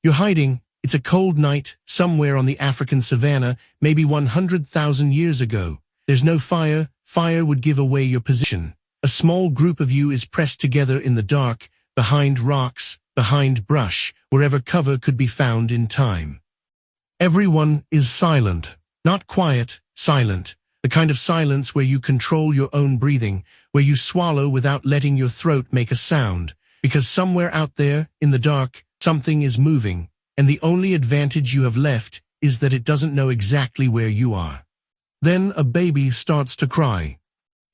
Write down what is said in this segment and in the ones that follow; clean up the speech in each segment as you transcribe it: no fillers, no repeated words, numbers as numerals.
You're hiding. It's a cold night, somewhere on the African savanna, maybe 100,000 years ago. There's no fire. Fire would give away your position. A small group of you is pressed together in the dark, behind rocks, behind brush, wherever cover could be found in time. Everyone is silent. Not quiet, silent. The kind of silence where you control your own breathing, where you swallow without letting your throat make a sound, because somewhere out there, in the dark, something is moving, and the only advantage you have left is that it doesn't know exactly where you are. Then a baby starts to cry.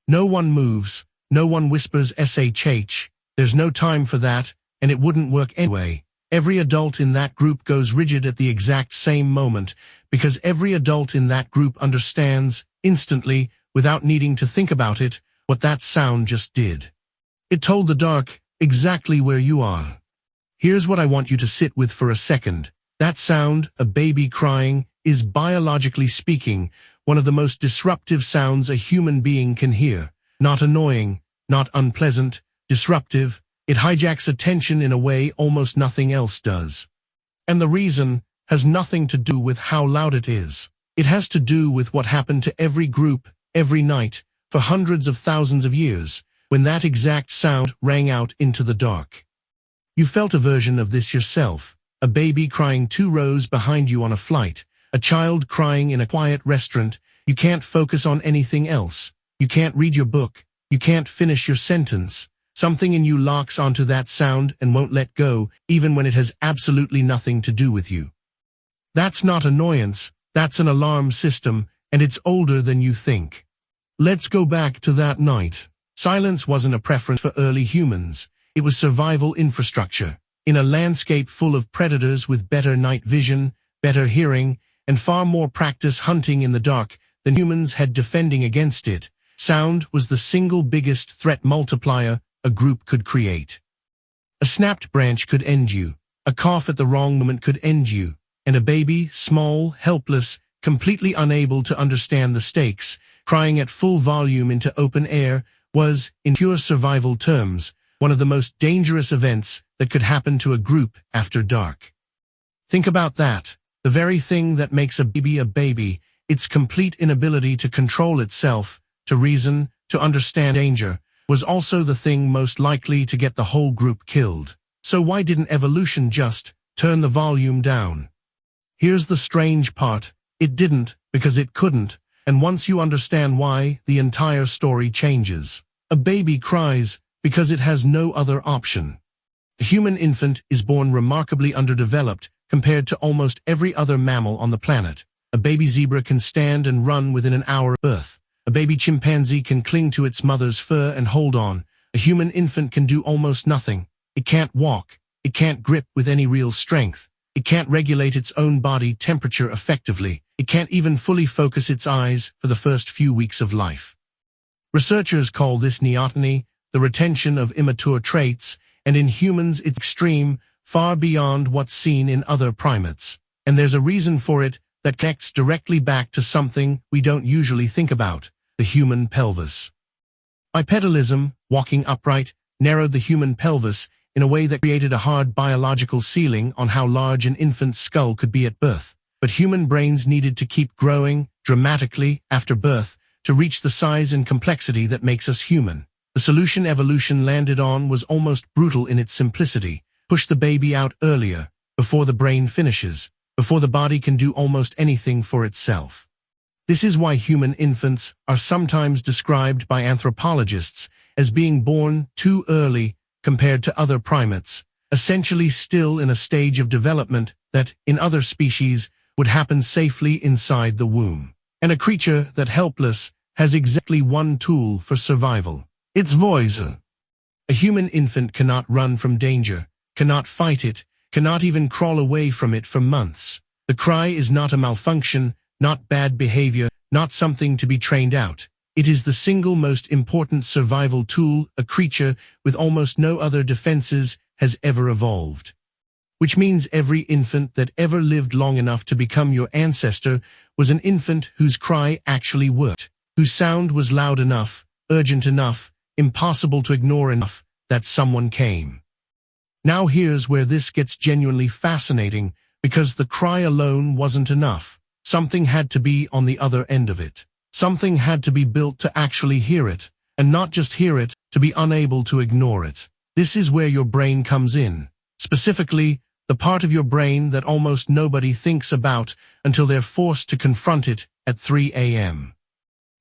No one moves, no one whispers SHH, there's no time for that, and it wouldn't work anyway. Every adult in that group goes rigid at the exact same moment, because every adult in that group understands, instantly, without needing to think about it, what that sound just did. It told the dark exactly where you are. Here's what I want you to sit with for a second. That sound, a baby crying, is biologically speaking, one of the most disruptive sounds a human being can hear. Not annoying, not unpleasant, disruptive. It hijacks attention in a way almost nothing else does. And the reason has nothing to do with how loud it is. It has to do with what happened to every group, every night, for hundreds of thousands of years, when that exact sound rang out into the dark. You felt a version of this yourself. A baby crying 2 rows behind you on a flight. A child crying in a quiet restaurant. You can't focus on anything else. You can't read your book. You can't finish your sentence. Something in you locks onto that sound and won't let go, even when it has absolutely nothing to do with you. That's not annoyance, that's an alarm system, and it's older than you think. Let's go back to that night. Silence wasn't a preference for early humans. It was survival infrastructure. In a landscape full of predators with better night vision, better hearing, and far more practice hunting in the dark than humans had defending against it, sound was the single biggest threat multiplier a group could create. A snapped branch could end you. A cough at the wrong moment could end you. And a baby, small, helpless, completely unable to understand the stakes, crying at full volume into open air, was, in pure survival terms, one of the most dangerous events that could happen to a group after dark. Think about that. The very thing that makes a baby, its complete inability to control itself, to reason, to understand danger, was also the thing most likely to get the whole group killed. So why didn't evolution just turn the volume down? Here's the strange part. It didn't, because it couldn't, and once you understand why, the entire story changes. A baby cries because it has no other option. A human infant is born remarkably underdeveloped compared to almost every other mammal on the planet. A baby zebra can stand and run within an hour of birth. A baby chimpanzee can cling to its mother's fur and hold on. A human infant can do almost nothing. It can't walk. It can't grip with any real strength. It can't regulate its own body temperature effectively. It can't even fully focus its eyes for the first few weeks of life. Researchers call this neoteny, the retention of immature traits, and in humans it's extreme, far beyond what's seen in other primates. And there's a reason for it that connects directly back to something we don't usually think about. The human pelvis. Bipedalism, walking upright, narrowed the human pelvis in a way that created a hard biological ceiling on how large an infant's skull could be at birth. But human brains needed to keep growing dramatically after birth to reach the size and complexity that makes us human. The solution evolution landed on was almost brutal in its simplicity. Push the baby out earlier, before the brain finishes, before the body can do almost anything for itself. This is why human infants are sometimes described by anthropologists as being born too early compared to other primates, essentially still in a stage of development that, in other species, would happen safely inside the womb. And a creature that helpless has exactly one tool for survival. Its voice. A human infant cannot run from danger, cannot fight it, cannot even crawl away from it for months. The cry is not a malfunction, not bad behavior, not something to be trained out. It is the single most important survival tool a creature with almost no other defenses has ever evolved. Which means every infant that ever lived long enough to become your ancestor was an infant whose cry actually worked, whose sound was loud enough, urgent enough, impossible to ignore enough, that someone came. Now here's where this gets genuinely fascinating, because the cry alone wasn't enough. Something had to be on the other end of it. Something had to be built to actually hear it, and not just hear it, to be unable to ignore it. This is where your brain comes in. Specifically, the part of your brain that almost nobody thinks about until they're forced to confront it at 3 a.m.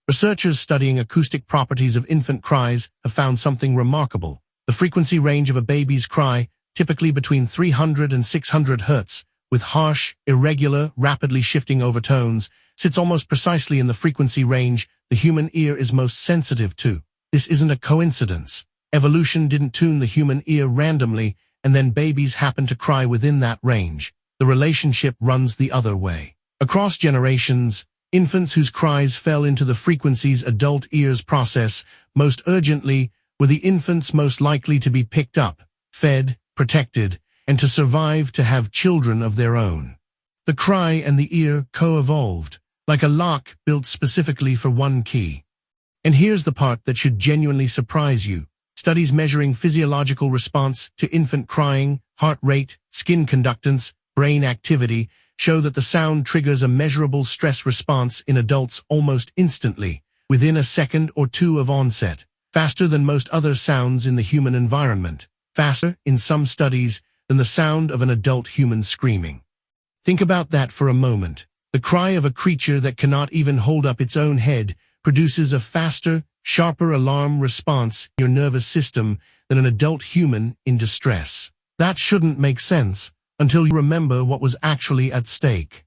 Researchers studying acoustic properties of infant cries have found something remarkable. The frequency range of a baby's cry, typically between 300 and 600 Hz, with harsh, irregular, rapidly shifting overtones, sits almost precisely in the frequency range the human ear is most sensitive to. This isn't a coincidence. Evolution didn't tune the human ear randomly, and then babies happen to cry within that range. The relationship runs the other way. Across generations, infants whose cries fell into the frequencies adult ears process most urgently were the infants most likely to be picked up, fed, protected, and to survive to have children of their own. The cry and the ear co-evolved, like a lock built specifically for one key. And here's the part that should genuinely surprise you. Studies measuring physiological response to infant crying, heart rate, skin conductance, brain activity, show that the sound triggers a measurable stress response in adults almost instantly, within a second or two of onset, faster than most other sounds in the human environment, faster, in some studies, than the sound of an adult human screaming. Think about that for a moment. The cry of a creature that cannot even hold up its own head produces a faster, sharper alarm response in your nervous system than an adult human in distress. That shouldn't make sense until you remember what was actually at stake.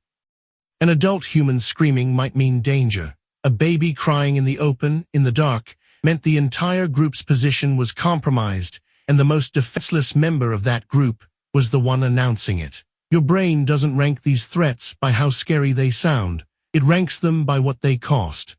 An adult human screaming might mean danger. A baby crying in the open, in the dark, meant the entire group's position was compromised, and the most defenseless member of that group was the one announcing it. Your brain doesn't rank these threats by how scary they sound. It ranks them by what they cost.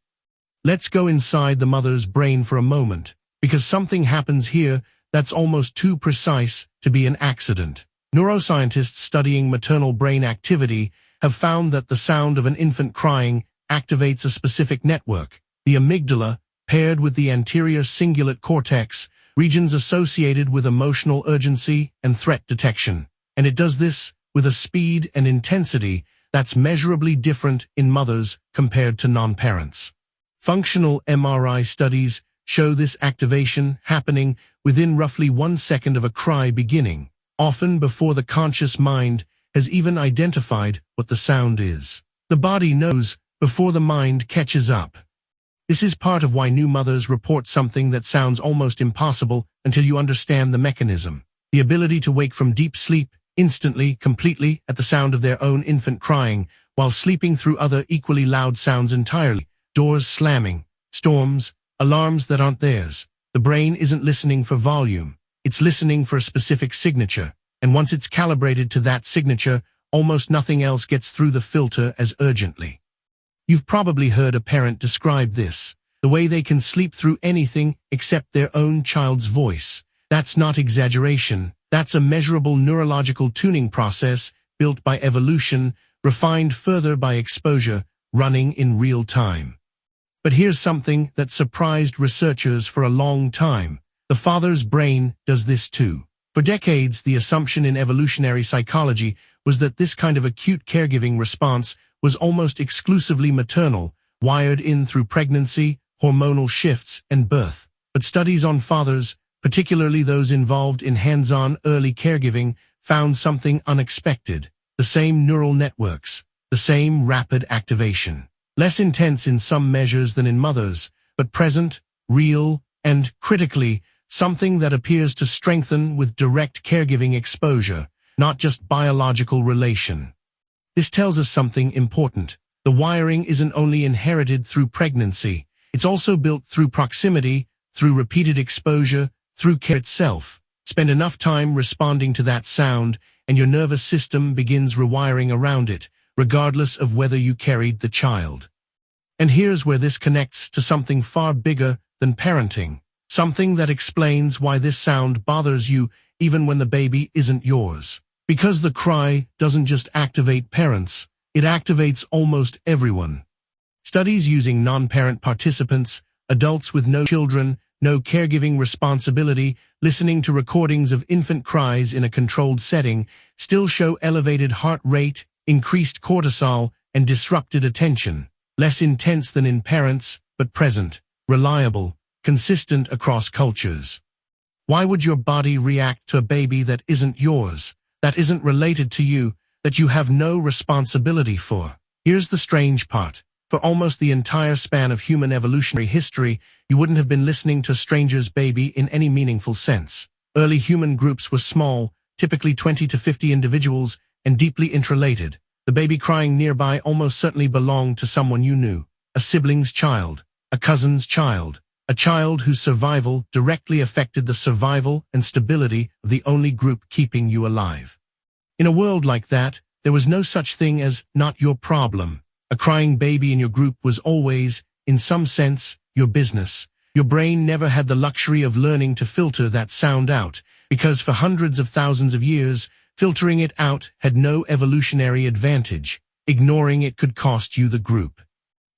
Let's go inside the mother's brain for a moment, because something happens here that's almost too precise to be an accident. Neuroscientists studying maternal brain activity have found that the sound of an infant crying activates a specific network, the amygdala, paired with the anterior cingulate cortex, regions associated with emotional urgency and threat detection. And it does this with a speed and intensity that's measurably different in mothers compared to non-parents. Functional MRI studies show this activation happening within roughly 1 second of a cry beginning, often before the conscious mind has even identified what the sound is. The body knows before the mind catches up. This is part of why new mothers report something that sounds almost impossible until you understand the mechanism. The ability to wake from deep sleep instantly, completely, at the sound of their own infant crying, while sleeping through other equally loud sounds entirely. Doors slamming, storms, alarms that aren't theirs. The brain isn't listening for volume. It's listening for a specific signature. And once it's calibrated to that signature, almost nothing else gets through the filter as urgently. You've probably heard a parent describe this, the way they can sleep through anything except their own child's voice. That's not exaggeration. That's a measurable neurological tuning process built by evolution, refined further by exposure, running in real time. But here's something that surprised researchers for a long time. The father's brain does this too. For decades, the assumption in evolutionary psychology was that this kind of acute caregiving response was almost exclusively maternal, wired in through pregnancy, hormonal shifts, and birth. But studies on fathers, particularly those involved in hands-on early caregiving, found something unexpected. The same neural networks, the same rapid activation. Less intense in some measures than in mothers, but present, real, and, critically, something that appears to strengthen with direct caregiving exposure, not just biological relation. This tells us something important. The wiring isn't only inherited through pregnancy, it's also built through proximity, through repeated exposure, through care itself. Spend enough time responding to that sound, and your nervous system begins rewiring around it, regardless of whether you carried the child. And here's where this connects to something far bigger than parenting, something that explains why this sound bothers you even when the baby isn't yours. Because the cry doesn't just activate parents, it activates almost everyone. Studies using non-parent participants, adults with no children, no caregiving responsibility, listening to recordings of infant cries in a controlled setting still show elevated heart rate, increased cortisol, and disrupted attention. Less intense than in parents, but present, reliable, consistent across cultures. Why would your body react to a baby that isn't yours, that isn't related to you, that you have no responsibility for? Here's the strange part. For almost the entire span of human evolutionary history, you wouldn't have been listening to a stranger's baby in any meaningful sense. Early human groups were small, typically 20 to 50 individuals, and deeply interrelated. The baby crying nearby almost certainly belonged to someone you knew, a sibling's child, a cousin's child, a child whose survival directly affected the survival and stability of the only group keeping you alive. In a world like that, there was no such thing as not your problem. A crying baby in your group was always, in some sense, your business. Your brain never had the luxury of learning to filter that sound out, because for hundreds of thousands of years, filtering it out had no evolutionary advantage. Ignoring it could cost you the group.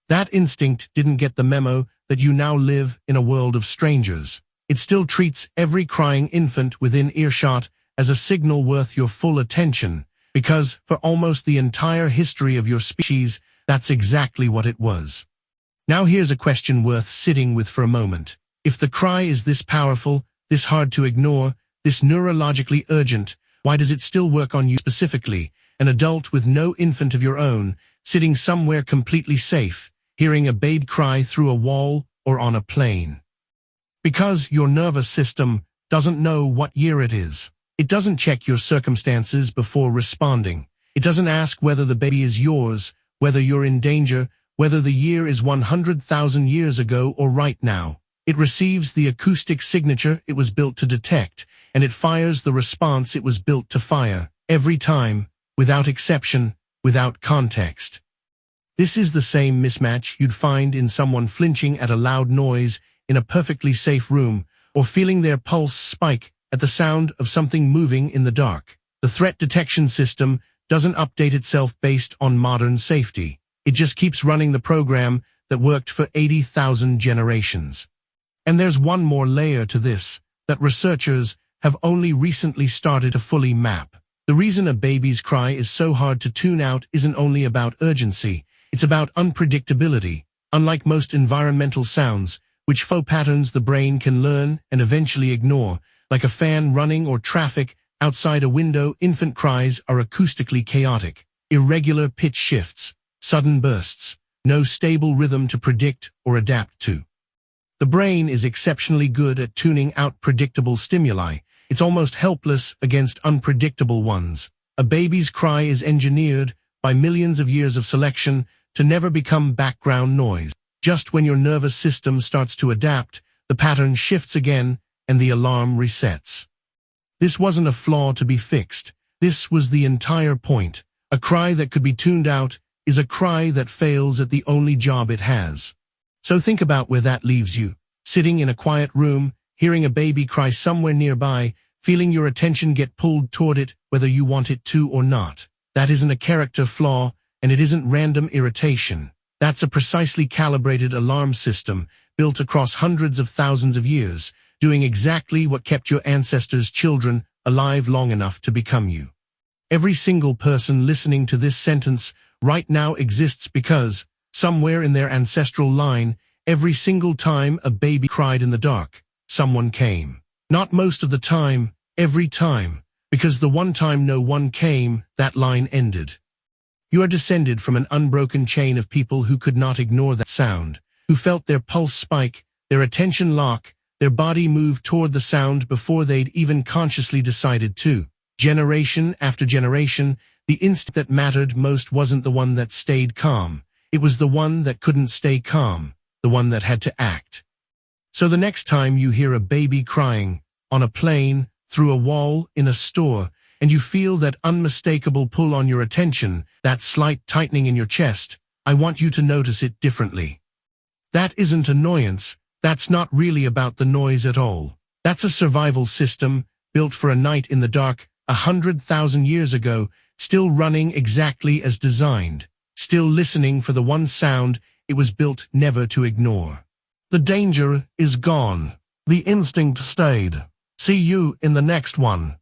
That instinct didn't get the memo that you now live in a world of strangers. It still treats every crying infant within earshot as a signal worth your full attention, because for almost the entire history of your species, that's exactly what it was. Now here's a question worth sitting with for a moment. If the cry is this powerful, this hard to ignore, this neurologically urgent, why does it still work on you specifically, an adult with no infant of your own, sitting somewhere completely safe, hearing a baby cry through a wall or on a plane? Because your nervous system doesn't know what year it is. It doesn't check your circumstances before responding. It doesn't ask whether the baby is yours, whether you're in danger, whether the year is 100,000 years ago or right now. It receives the acoustic signature it was built to detect, and it fires the response it was built to fire, every time, without exception, without context. This is the same mismatch you'd find in someone flinching at a loud noise in a perfectly safe room, or feeling their pulse spike at the sound of something moving in the dark. The threat detection system doesn't update itself based on modern safety. It just keeps running the program that worked for 80,000 generations. And there's one more layer to this, that researchers have only recently started to fully map. The reason a baby's cry is so hard to tune out isn't only about urgency, it's about unpredictability. Unlike most environmental sounds, which flow patterns the brain can learn and eventually ignore, like a fan running or traffic outside a window, infant cries are acoustically chaotic, irregular pitch shifts, sudden bursts, no stable rhythm to predict or adapt to. The brain is exceptionally good at tuning out predictable stimuli. It's almost helpless against unpredictable ones. A baby's cry is engineered by millions of years of selection to never become background noise. Just when your nervous system starts to adapt, the pattern shifts again and the alarm resets. This wasn't a flaw to be fixed. This was the entire point. A cry that could be tuned out is a cry that fails at the only job it has. So think about where that leaves you. Sitting in a quiet room, hearing a baby cry somewhere nearby, feeling your attention get pulled toward it whether you want it to or not. That isn't a character flaw, and it isn't random irritation. That's a precisely calibrated alarm system built across hundreds of thousands of years, doing exactly what kept your ancestors' children alive long enough to become you. Every single person listening to this sentence right now exists because, somewhere in their ancestral line, every single time a baby cried in the dark, someone came. Not most of the time, every time, because the one time no one came, that line ended. You are descended from an unbroken chain of people who could not ignore that sound, who felt their pulse spike, their attention lock, their body move toward the sound before they'd even consciously decided to. Generation after generation, the instinct that mattered most wasn't the one that stayed calm. It was the one that couldn't stay calm, the one that had to act. So the next time you hear a baby crying, on a plane, through a wall, in a store, and you feel that unmistakable pull on your attention, that slight tightening in your chest, I want you to notice it differently. That isn't annoyance. That's not really about the noise at all. That's a survival system, built for a night in the dark, 100,000 years ago, still running exactly as designed, still listening for the one sound it was built never to ignore. The danger is gone. The instinct stayed. See you in the next one.